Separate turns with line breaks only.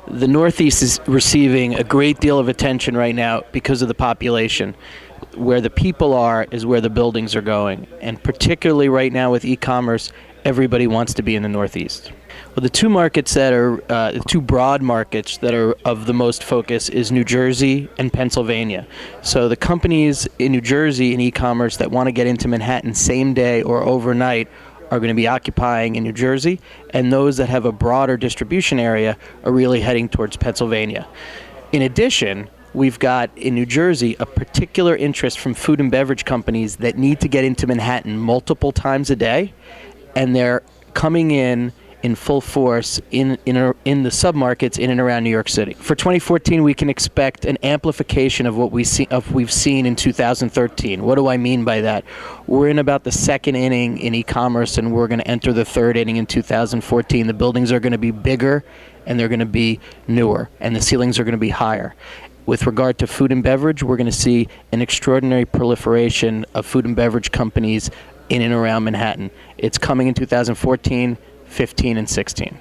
The Northeast is receiving a great deal of attention right now because of the population. Where the people are is where the buildings are going. And particularly right now with e-commerce, everybody wants to be in the Northeast. Well, the two markets that are, the two broad markets that are of the most focus is New Jersey and Pennsylvania. So the companies in New Jersey in e-commerce that want to get into Manhattan same day or overnight are going to be occupying in New Jersey, and those that have a broader distribution area are really heading towards Pennsylvania. In addition, we've got in New Jersey a particular interest from food and beverage companies that need to get into Manhattan multiple times a day, and they're coming in full force in the submarkets in and around New York City. For 2014, we can expect an amplification of what we've seen in 2013. What do I mean by that? We're in about the second inning in e-commerce, and we're going to enter the third inning in 2014. The buildings are going to be bigger, and they're going to be newer, and the ceilings are going to be higher. With regard to food and beverage, we're going to see an extraordinary proliferation of food and beverage companies in and around Manhattan. It's coming in 2014, 15, and 16.